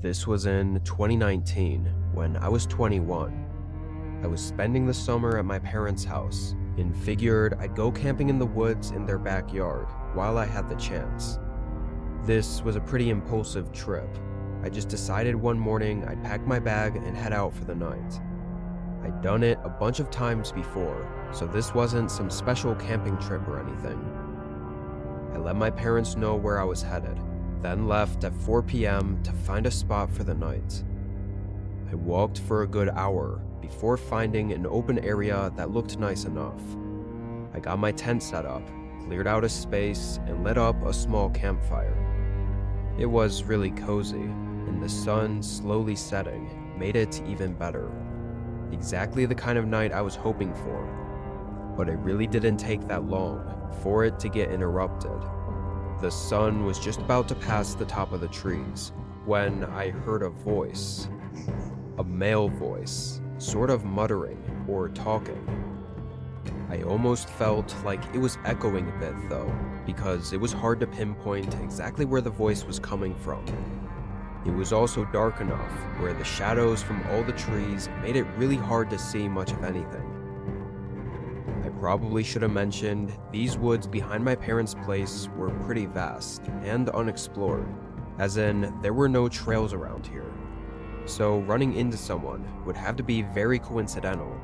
This was in 2019 when I was 21. I was spending the summer at my parents' house and figured I'd go camping in the woods in their backyard while I had the chance. This was a pretty impulsive trip. I just decided one morning I'd pack my bag and head out for the night. I'd done it a bunch of times before, so this wasn't some special camping trip or anything. I let my parents know where I was headed, then left at 4 p.m. to find a spot for the night. I walked for a good hour before finding an open area that looked nice enough. I got my tent set up, cleared out a space, and lit up a small campfire. It was really cozy, and the sun slowly setting made it even better. Exactly the kind of night I was hoping for, but it really didn't take that long for it to get interrupted. The sun was just about to pass the top of the trees when I heard a voice. A male voice, sort of muttering or talking. I almost felt like it was echoing a bit though, because it was hard to pinpoint exactly where the voice was coming from. It was also dark enough where the shadows from all the trees made it really hard to see much of anything. I probably should have mentioned these woods behind my parents' place were pretty vast and unexplored, as in there were no trails around here. So running into someone would have to be very coincidental.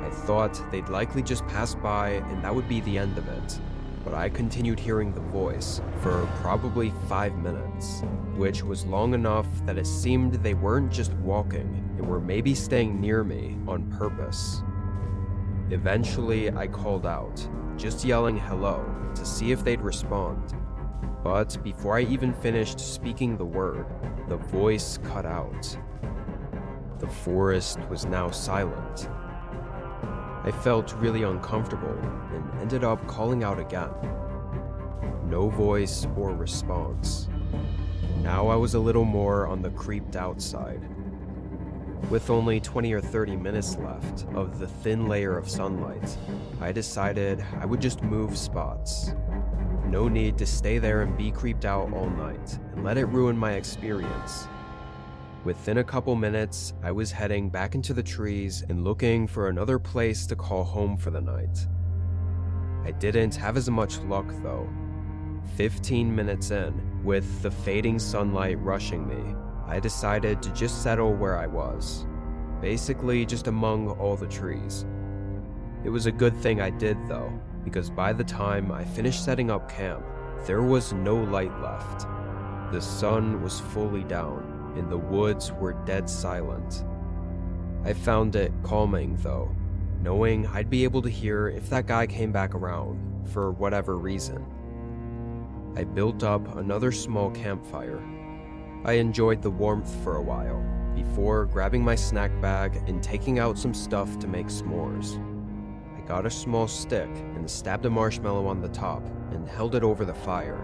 I thought they'd likely just pass by and that would be the end of it, but I continued hearing the voice for probably 5 minutes, which was long enough that it seemed they weren't just walking and were maybe staying near me on purpose. Eventually, I called out, just yelling hello to see if they'd respond. But before I even finished speaking the word, the voice cut out. The forest was now silent. I felt really uncomfortable and ended up calling out again. No voice or response. Now I was a little more on the creeped out side. With only 20 or 30 minutes left of the thin layer of sunlight, I decided I would just move spots. No need to stay there and be creeped out all night and let it ruin my experience. Within a couple minutes, I was heading back into the trees and looking for another place to call home for the night. I didn't have as much luck though. 15 minutes in, with the fading sunlight rushing me, I decided to just settle where I was, basically just among all the trees. It was a good thing I did though, because by the time I finished setting up camp, there was no light left. The sun was fully down, and the woods were dead silent. I found it calming though, knowing I'd be able to hear if that guy came back around, for whatever reason. I built up another small campfire. I enjoyed the warmth for a while, before grabbing my snack bag and taking out some stuff to make s'mores. I got a small stick and stabbed a marshmallow on the top and held it over the fire.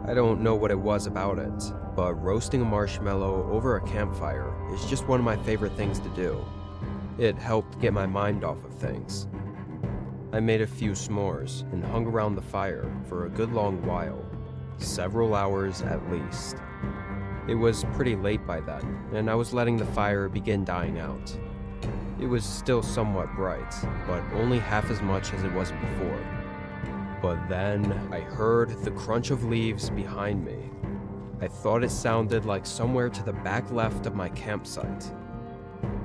I don't know what it was about it, but roasting a marshmallow over a campfire is just one of my favorite things to do. It helped get my mind off of things. I made a few s'mores and hung around the fire for a good long while, several hours at least. It was pretty late by then, and I was letting the fire begin dying out. It was still somewhat bright, but only half as much as it was before. But then I heard the crunch of leaves behind me. I thought it sounded like somewhere to the back left of my campsite.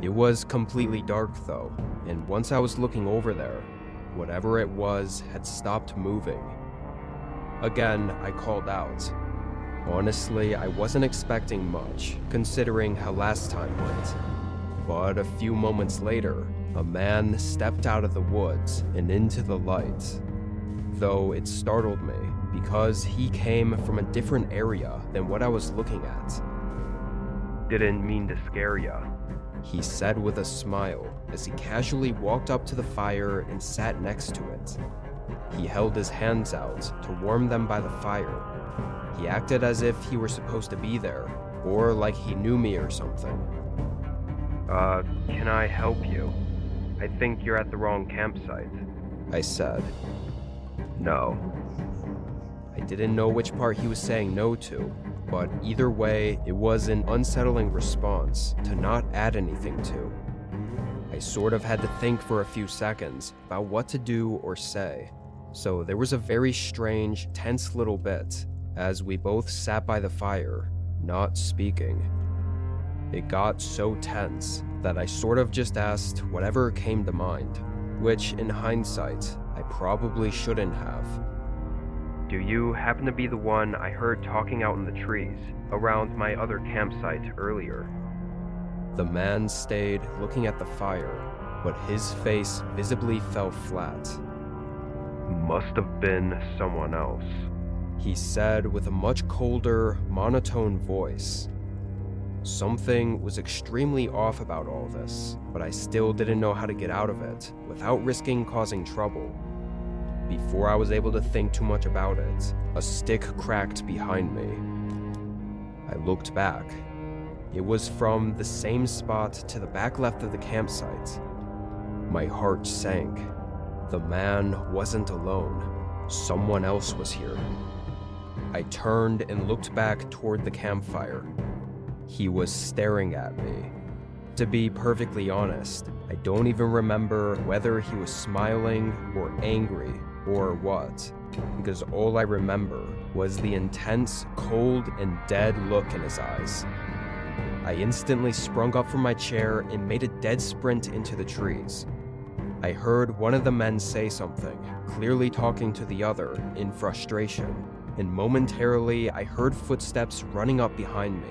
It was completely dark though, and once I was looking over there, whatever it was had stopped moving. Again, I called out. Honestly, I wasn't expecting much, considering how last time went. But a few moments later, a man stepped out of the woods and into the light. Though it startled me, because he came from a different area than what I was looking at. "Didn't mean to scare ya," he said with a smile as he casually walked up to the fire and sat next to it. He held his hands out to warm them by the fire. He acted as if he were supposed to be there, or like he knew me or something. Can I help you? I think you're at the wrong campsite," I said. "No." I didn't know which part he was saying no to, but either way, it was an unsettling response to not add anything to. I sort of had to think for a few seconds about what to do or say, so there was a very strange, tense little bit as we both sat by the fire, not speaking. It got so tense that I sort of just asked whatever came to mind, which in hindsight, I probably shouldn't have. "Do you happen to be the one I heard talking out in the trees around my other campsite earlier?" The man stayed looking at the fire, but his face visibly fell flat. "Must have been someone else," he said with a much colder, monotone voice. Something was extremely off about all this, but I still didn't know how to get out of it without risking causing trouble. Before I was able to think too much about it, a stick cracked behind me. I looked back. It was from the same spot to the back left of the campsite. My heart sank. The man wasn't alone. Someone else was here. I turned and looked back toward the campfire. He was staring at me. To be perfectly honest, I don't even remember whether he was smiling or angry or what, because all I remember was the intense, cold, and dead look in his eyes. I instantly sprung up from my chair and made a dead sprint into the trees. I heard one of the men say something, clearly talking to the other in frustration, and momentarily I heard footsteps running up behind me.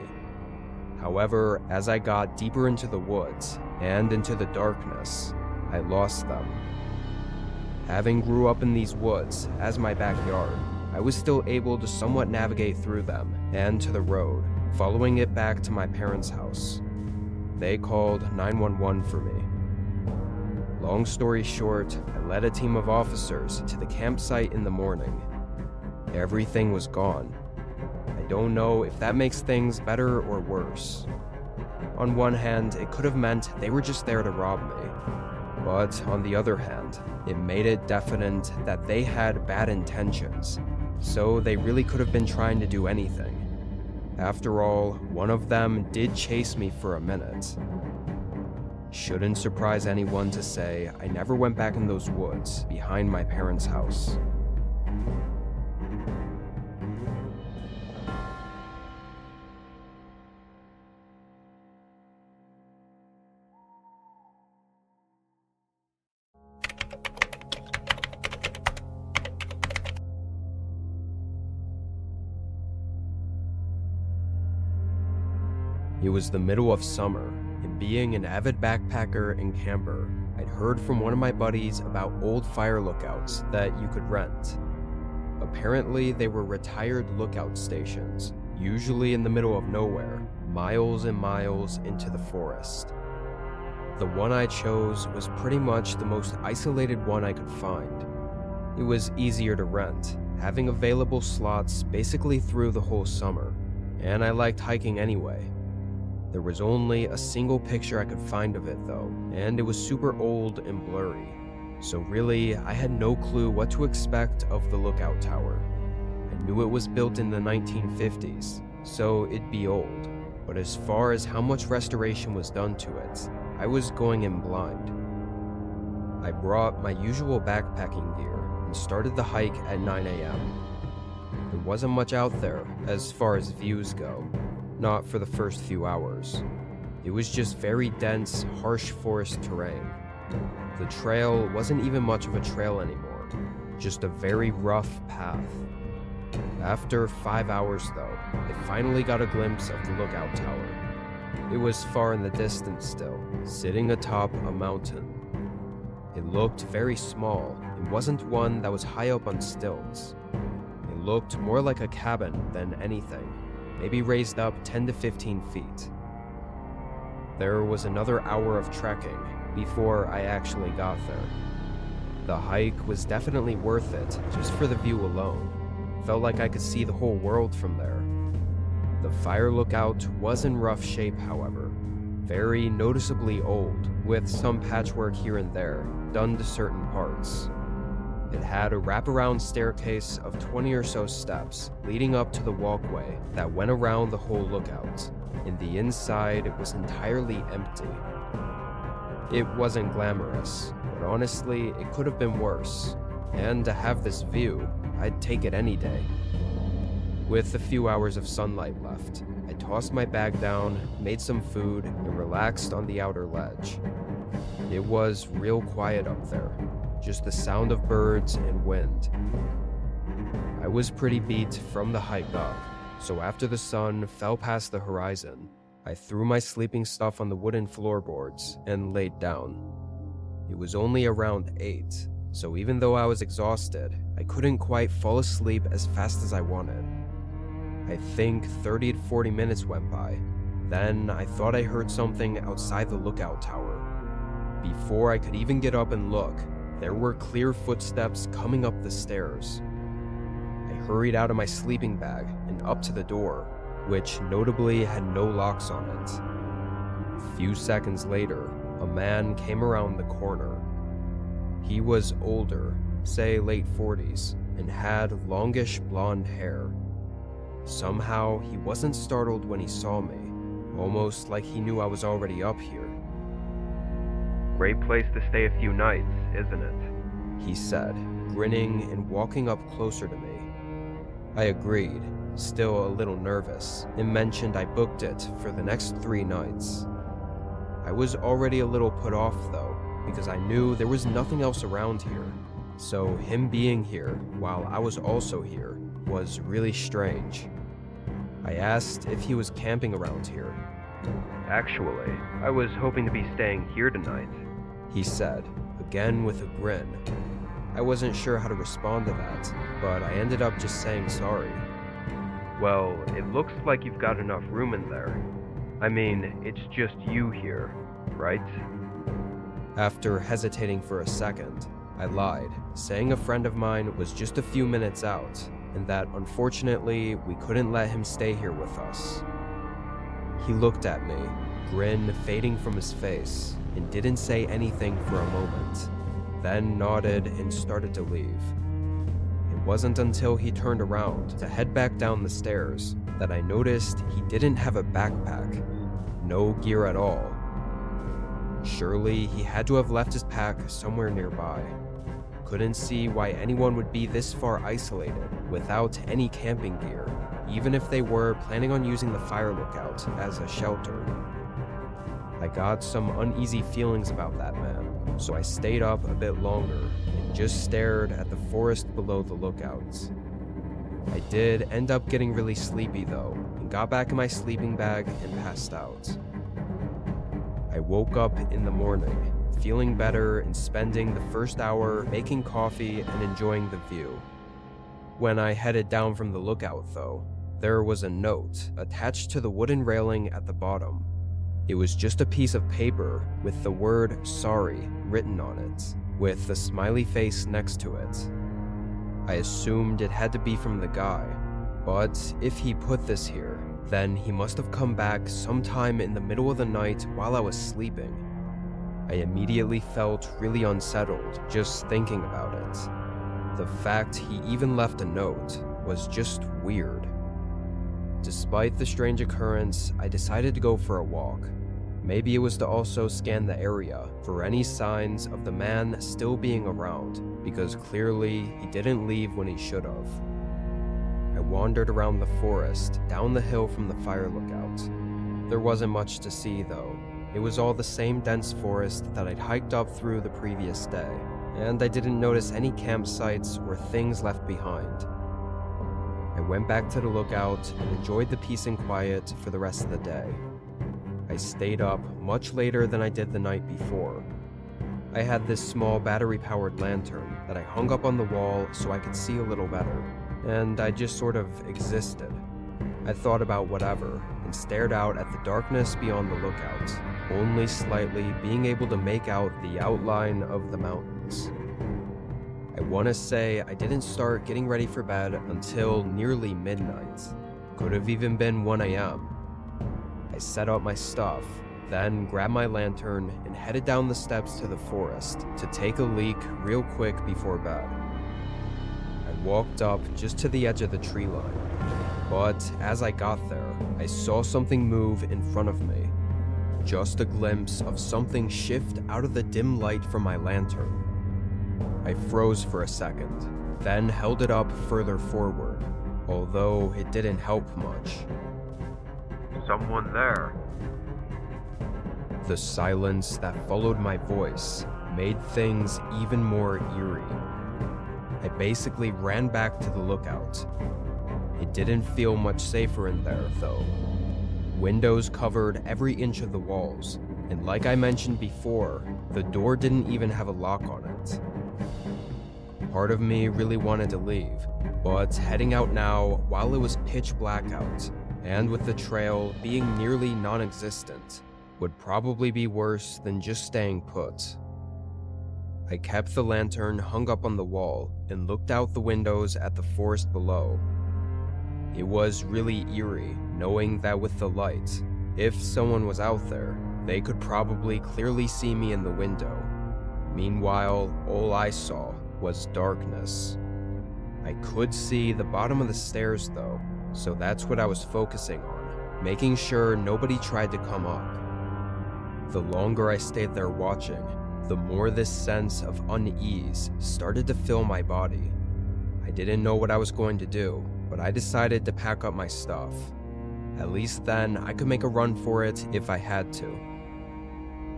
However, as I got deeper into the woods and into the darkness, I lost them. Having grew up in these woods as my backyard, I was still able to somewhat navigate through them and to the road, following it back to my parents' house. They called 911 for me. Long story short, I led a team of officers to the campsite in the morning. Everything was gone. I don't know if that makes things better or worse. On one hand, it could have meant they were just there to rob me. But on the other hand, it made it definite that they had bad intentions, so they really could have been trying to do anything. After all, one of them did chase me for a minute. Shouldn't surprise anyone to say I never went back in those woods behind my parents' house. It was the middle of summer, and being an avid backpacker and camper, I'd heard from one of my buddies about old fire lookouts that you could rent. Apparently, they were retired lookout stations, usually in the middle of nowhere, miles and miles into the forest. The one I chose was pretty much the most isolated one I could find. It was easier to rent, having available slots basically through the whole summer, and I liked hiking anyway. There was only a single picture I could find of it though, and it was super old and blurry, so really I had no clue what to expect of the lookout tower. I knew it was built in the 1950s, so it'd be old, but as far as how much restoration was done to it, I was going in blind. I brought my usual backpacking gear and started the hike at 9 a.m. There wasn't much out there as far as views go. Not for the first few hours. It was just very dense, harsh forest terrain. The trail wasn't even much of a trail anymore, just a very rough path. After 5 hours though, I finally got a glimpse of the lookout tower. It was far in the distance still, sitting atop a mountain. It looked very small and wasn't one that was high up on stilts. It looked more like a cabin than anything. Maybe raised up 10 to 15 feet. There was another hour of trekking before I actually got there. The hike was definitely worth it just for the view alone. Felt like I could see the whole world from there. The fire lookout was in rough shape, however, very noticeably old, with some patchwork here and there done to certain parts. It had a wraparound staircase of 20 or so steps leading up to the walkway that went around the whole lookout. And the inside was entirely empty. It wasn't glamorous, but honestly, it could have been worse. And to have this view, I'd take it any day. With a few hours of sunlight left, I tossed my bag down, made some food, and relaxed on the outer ledge. It was real quiet up there, just the sound of birds and wind. I was pretty beat from the hike up, so after the sun fell past the horizon, I threw my sleeping stuff on the wooden floorboards and laid down. It was only around 8, so even though I was exhausted, I couldn't quite fall asleep as fast as I wanted. I think 30 to 40 minutes went by. Then I thought I heard something outside the lookout tower. Before I could even get up and look, there were clear footsteps coming up the stairs. I hurried out of my sleeping bag and up to the door, which notably had no locks on it. A few seconds later, a man came around the corner. He was older, say late 40s, and had longish blonde hair. Somehow, he wasn't startled when he saw me, almost like he knew I was already up here. "Great place to stay a few nights, isn't it?" he said, grinning and walking up closer to me. I agreed, still a little nervous, and mentioned I booked it for the next 3 nights. I was already a little put off though, because I knew there was nothing else around here, so him being here while I was also here was really strange. I asked if he was camping around here. "Actually, I was hoping to be staying here tonight," he said, again with a grin. I wasn't sure how to respond to that, but I ended up just saying sorry. "Well, it looks like you've got enough room in there. I mean, it's just you here, right?" After hesitating for a second, I lied, saying a friend of mine was just a few minutes out, and that unfortunately we couldn't let him stay here with us. He looked at me, grin fading from his face, and didn't say anything for a moment, then nodded and started to leave. It wasn't until he turned around to head back down the stairs that I noticed he didn't have a backpack, no gear at all. Surely he had to have left his pack somewhere nearby. Couldn't see why anyone would be this far isolated without any camping gear, even if they were planning on using the fire lookout as a shelter. I got some uneasy feelings about that man, so I stayed up a bit longer and just stared at the forest below the lookouts. I did end up getting really sleepy though, and got back in my sleeping bag and passed out. I woke up in the morning, feeling better and spending the first hour making coffee and enjoying the view. When I headed down from the lookout though, there was a note attached to the wooden railing at the bottom. It was just a piece of paper with the word "sorry" written on it, with a smiley face next to it. I assumed it had to be from the guy, but if he put this here, then he must have come back sometime in the middle of the night while I was sleeping. I immediately felt really unsettled just thinking about it. The fact he even left a note was just weird. Despite the strange occurrence, I decided to go for a walk. Maybe it was to also scan the area for any signs of the man still being around, because clearly he didn't leave when he should have. I wandered around the forest, down the hill from the fire lookout. There wasn't much to see though. It was all the same dense forest that I'd hiked up through the previous day, and I didn't notice any campsites or things left behind. I went back to the lookout and enjoyed the peace and quiet for the rest of the day. I stayed up much later than I did the night before. I had this small battery-powered lantern that I hung up on the wall so I could see a little better, and I just sort of existed. I thought about whatever and stared out at the darkness beyond the lookout, only slightly being able to make out the outline of the mountains. I want to say I didn't start getting ready for bed until nearly midnight. Could have even been 1 a.m. I set up my stuff, then grabbed my lantern and headed down the steps to the forest to take a leak real quick before bed. walked up just to the edge of the tree line. But as I got there, I saw something move in front of me. Just a glimpse of something shift out of the dim light from my lantern. I froze for a second, then held it up further forward, although it didn't help much. "Someone there." The silence that followed my voice made things even more eerie. I basically ran back to the lookout. It didn't feel much safer in there, though. Windows covered every inch of the walls, and like I mentioned before, the door didn't even have a lock on it. Part of me really wanted to leave, but heading out now while it was pitch black out, and with the trail being nearly non-existent, would probably be worse than just staying put. I kept the lantern hung up on the wall and looked out the windows at the forest below. It was really eerie knowing that with the light, if someone was out there, they could probably clearly see me in the window. Meanwhile, all I saw was darkness. I could see the bottom of the stairs though, so that's what I was focusing on, making sure nobody tried to come up. The longer I stayed there watching, the more this sense of unease started to fill my body. I didn't know what I was going to do, but I decided to pack up my stuff. At least then I could make a run for it if I had to.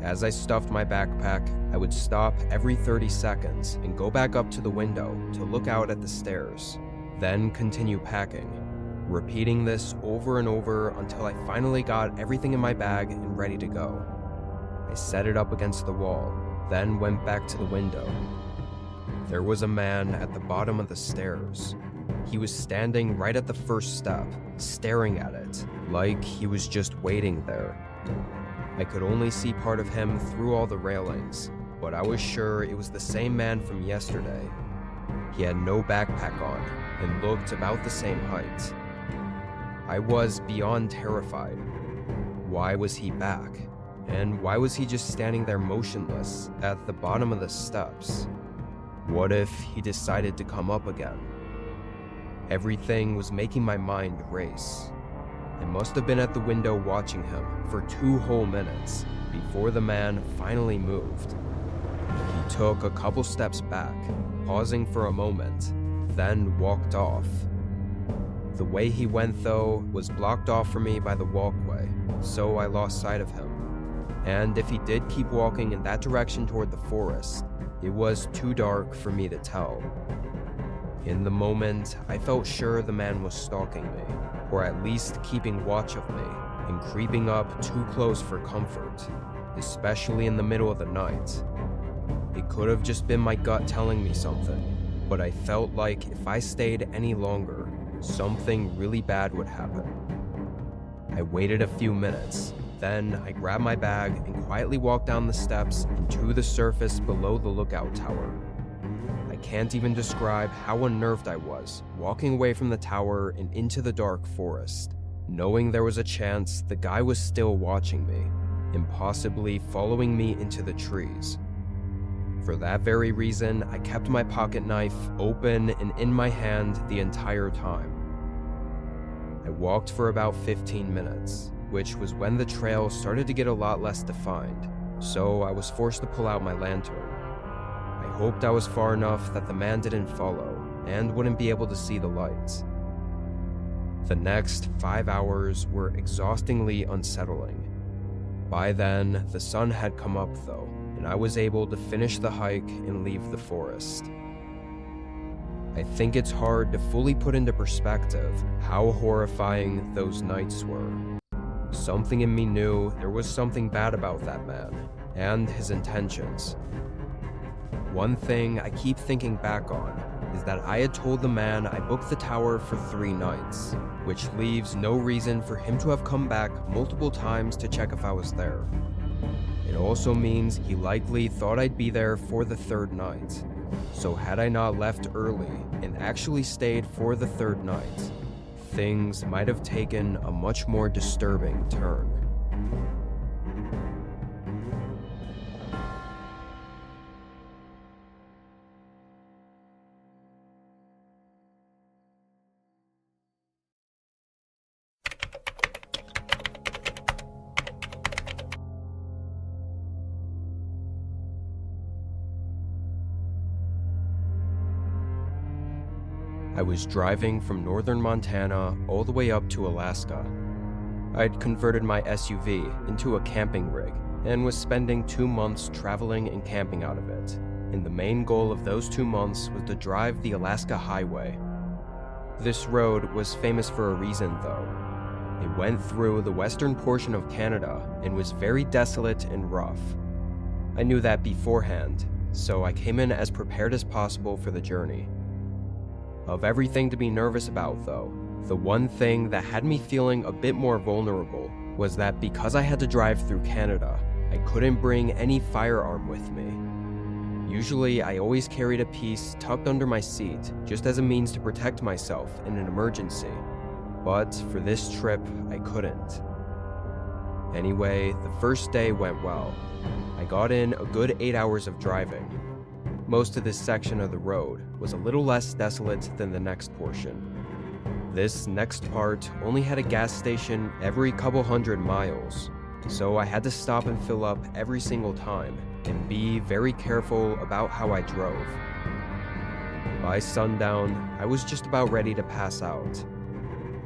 As I stuffed my backpack, I would stop every 30 seconds and go back up to the window to look out at the stairs, then continue packing, repeating this over and over until I finally got everything in my bag and ready to go. I set it up against the wall, then went back to the window. There was a man at the bottom of the stairs. He was standing right at the first step, staring at it, like he was just waiting there. I could only see part of him through all the railings, but I was sure it was the same man from yesterday. He had no backpack on and looked about the same height. I was beyond terrified. Why was he back? And why was he just standing there motionless at the bottom of the steps? What if he decided to come up again? Everything was making my mind race. I must have been at the window watching him for 2 whole minutes before the man finally moved. He took a couple steps back, pausing for a moment, then walked off. The way he went, though, was blocked off for me by the walkway, so I lost sight of him. And if he did keep walking in that direction toward the forest, it was too dark for me to tell. In the moment, I felt sure the man was stalking me, or at least keeping watch of me, and creeping up too close for comfort, especially in the middle of the night. It could have just been my gut telling me something, but I felt like if I stayed any longer, something really bad would happen. I waited a few minutes, then I grabbed my bag and quietly walked down the steps and to the surface below the lookout tower. I can't even describe how unnerved I was, walking away from the tower and into the dark forest, knowing there was a chance the guy was still watching me, and possibly following me into the trees. For that very reason, I kept my pocket knife open and in my hand the entire time. I walked for about 15 minutes, which was when the trail started to get a lot less defined, so I was forced to pull out my lantern. I hoped I was far enough that the man didn't follow and wouldn't be able to see the lights. The next 5 hours were exhaustingly unsettling. By then, the sun had come up though, and I was able to finish the hike and leave the forest. I think it's hard to fully put into perspective how horrifying those nights were. Something in me knew there was something bad about that man, and his intentions. One thing I keep thinking back on is that I had told the man I booked the tower for 3 nights, which leaves no reason for him to have come back multiple times to check if I was there. It also means he likely thought I'd be there for the 3rd night, so had I not left early and actually stayed for the 3rd night, things might have taken a much more disturbing turn. I was driving from northern Montana all the way up to Alaska. I'd converted my SUV into a camping rig and was spending 2 months traveling and camping out of it. And the main goal of those 2 months was to drive the Alaska Highway. This road was famous for a reason, though. It went through the western portion of Canada and was very desolate and rough. I knew that beforehand, so I came in as prepared as possible for the journey. Of everything to be nervous about, though, the one thing that had me feeling a bit more vulnerable was that because I had to drive through Canada, I couldn't bring any firearm with me. Usually, I always carried a piece tucked under my seat just as a means to protect myself in an emergency, but for this trip, I couldn't. Anyway, the first day went well. I got in a good 8 hours of driving. Most of this section of the road was a little less desolate than the next portion. This next part only had a gas station every couple hundred miles, so I had to stop and fill up every single time and be very careful about how I drove. By sundown, I was just about ready to pass out.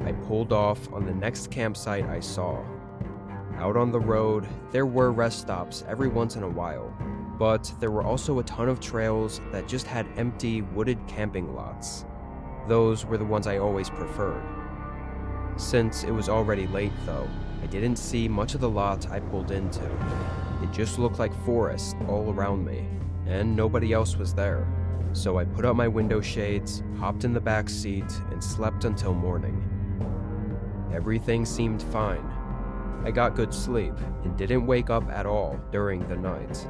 I pulled off on the next campsite I saw. Out on the road, there were rest stops every once in a while, but there were also a ton of trails that just had empty, wooded camping lots. Those were the ones I always preferred. Since it was already late, though, I didn't see much of the lot I pulled into. It just looked like forest all around me, and nobody else was there. So I put up my window shades, hopped in the back seat, and slept until morning. Everything seemed fine. I got good sleep and didn't wake up at all during the night.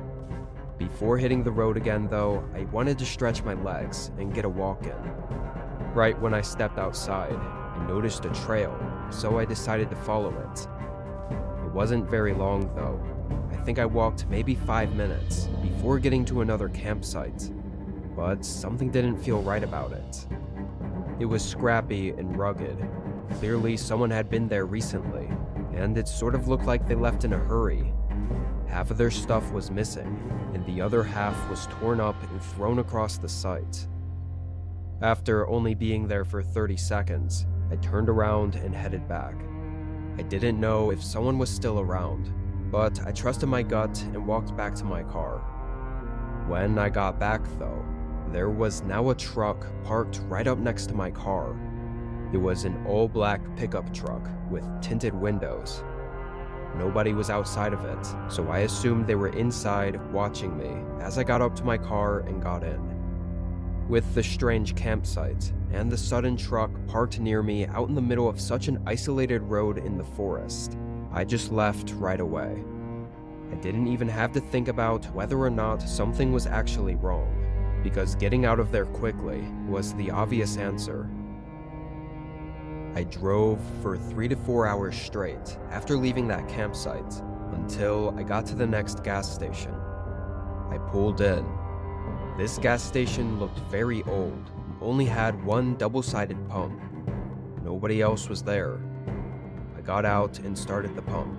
Before hitting the road again, though, I wanted to stretch my legs and get a walk in. Right when I stepped outside, I noticed a trail, so I decided to follow it. It wasn't very long, though. I think I walked maybe 5 minutes before getting to another campsite, but something didn't feel right about it. It was scrappy and rugged. Clearly someone had been there recently, and it sort of looked like they left in a hurry. Half of their stuff was missing, and the other half was torn up and thrown across the site. After only being there for 30 seconds, I turned around and headed back. I didn't know if someone was still around, but I trusted my gut and walked back to my car. When I got back, though, there was now a truck parked right up next to my car. It was an all-black pickup truck with tinted windows. Nobody was outside of it, so I assumed they were inside watching me as I got up to my car and got in. With the strange campsite and the sudden truck parked near me out in the middle of such an isolated road in the forest, I just left right away. I didn't even have to think about whether or not something was actually wrong, because getting out of there quickly was the obvious answer. I drove for 3 to 4 hours straight after leaving that campsite until I got to the next gas station. I pulled in. This gas station looked very old and only had one double-sided pump. Nobody else was there. I got out and started the pump.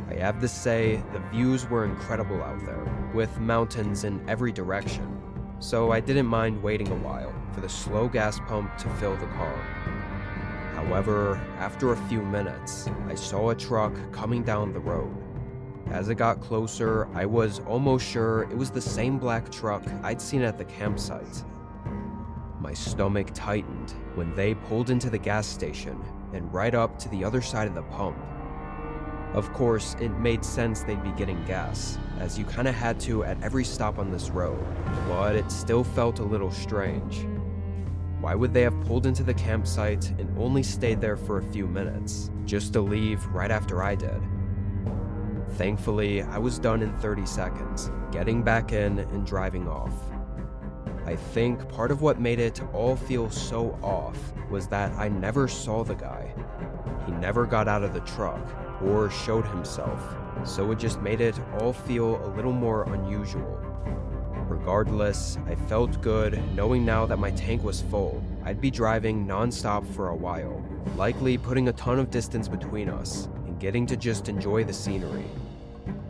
I have to say, the views were incredible out there, with mountains in every direction, so I didn't mind waiting a while for the slow gas pump to fill the car. However, after a few minutes, I saw a truck coming down the road. As it got closer, I was almost sure it was the same black truck I'd seen at the campsite. My stomach tightened when they pulled into the gas station and right up to the other side of the pump. Of course, it made sense they'd be getting gas, as you kinda had to at every stop on this road, but it still felt a little strange. Why would they have pulled into the campsite and only stayed there for a few minutes, just to leave right after I did? Thankfully, I was done in 30 seconds, getting back in and driving off. I think part of what made it all feel so off was that I never saw the guy. He never got out of the truck or showed himself, so it just made it all feel a little more unusual. Regardless, I felt good knowing now that my tank was full. I'd be driving non-stop for a while, likely putting a ton of distance between us and getting to just enjoy the scenery.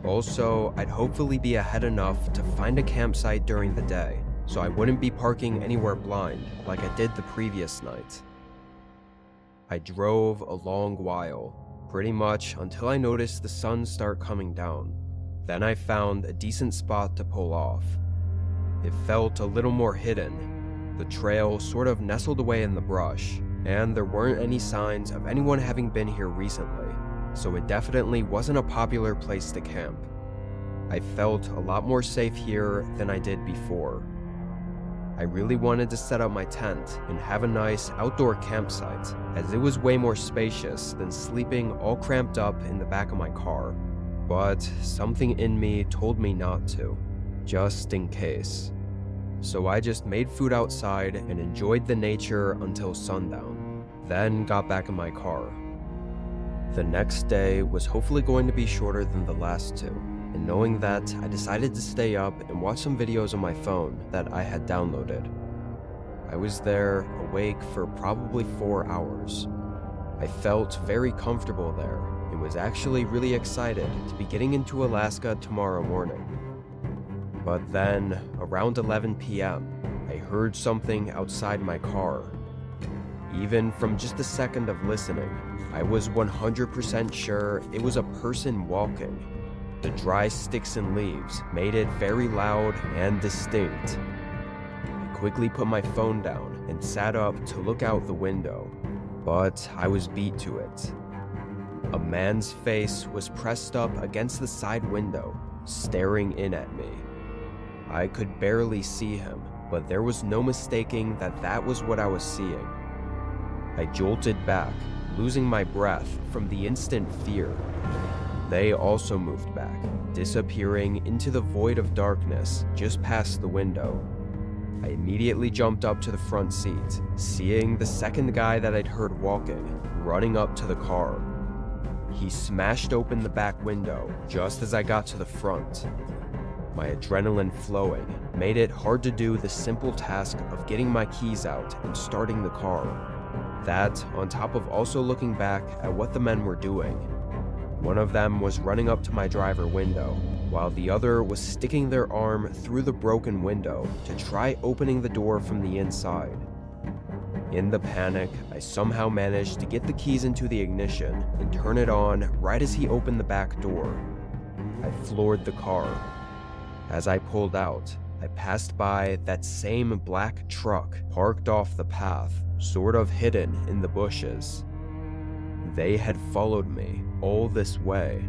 Also, I'd hopefully be ahead enough to find a campsite during the day, so I wouldn't be parking anywhere blind like I did the previous night. I drove a long while, pretty much until I noticed the sun start coming down. Then I found a decent spot to pull off. It felt a little more hidden. The trail sort of nestled away in the brush, and there weren't any signs of anyone having been here recently, so it definitely wasn't a popular place to camp. I felt a lot more safe here than I did before. I really wanted to set up my tent and have a nice outdoor campsite, as it was way more spacious than sleeping all cramped up in the back of my car. But something in me told me not to, just in case. So I just made food outside and enjoyed the nature until sundown, then got back in my car. The next day was hopefully going to be shorter than the last two, and knowing that, I decided to stay up and watch some videos on my phone that I had downloaded. I was there, awake for probably 4 hours. I felt very comfortable there, and was actually really excited to be getting into Alaska tomorrow morning. But then, around 11 p.m., I heard something outside my car. Even from just a second of listening, I was 100% sure it was a person walking. The dry sticks and leaves made it very loud and distinct. I quickly put my phone down and sat up to look out the window, but I was beat to it. A man's face was pressed up against the side window, staring in at me. I could barely see him, but there was no mistaking that that was what I was seeing. I jolted back, losing my breath from the instant fear. They also moved back, disappearing into the void of darkness just past the window. I immediately jumped up to the front seat, seeing the second guy that I'd heard walking, running up to the car. He smashed open the back window just as I got to the front. My adrenaline flowing made it hard to do the simple task of getting my keys out and starting the car. That, on top of also looking back at what the men were doing. One of them was running up to my driver window, while the other was sticking their arm through the broken window to try opening the door from the inside. In the panic, I somehow managed to get the keys into the ignition and turn it on right as he opened the back door. I floored the car. As I pulled out, I passed by that same black truck parked off the path, sort of hidden in the bushes. They had followed me all this way.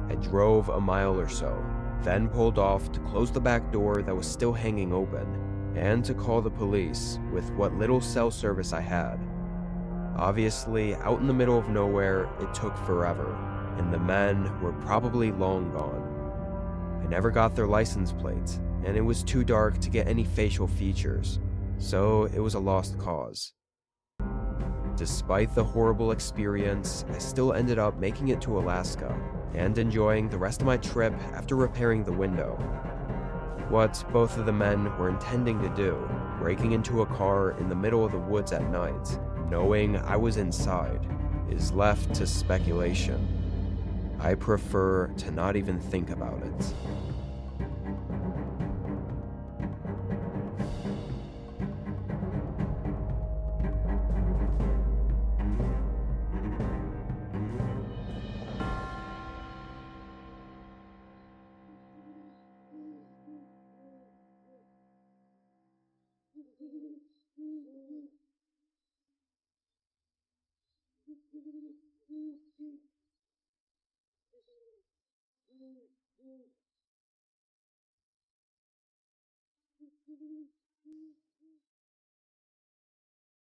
I drove a mile or so, then pulled off to close the back door that was still hanging open, and to call the police with what little cell service I had. Obviously, out in the middle of nowhere, it took forever, and the men were probably long gone. I never got their license plates, and it was too dark to get any facial features, so it was a lost cause. Despite the horrible experience, I still ended up making it to Alaska and enjoying the rest of my trip after repairing the window. What both of the men were intending to do, breaking into a car in the middle of the woods at night, knowing I was inside, is left to speculation. I prefer to not even think about it.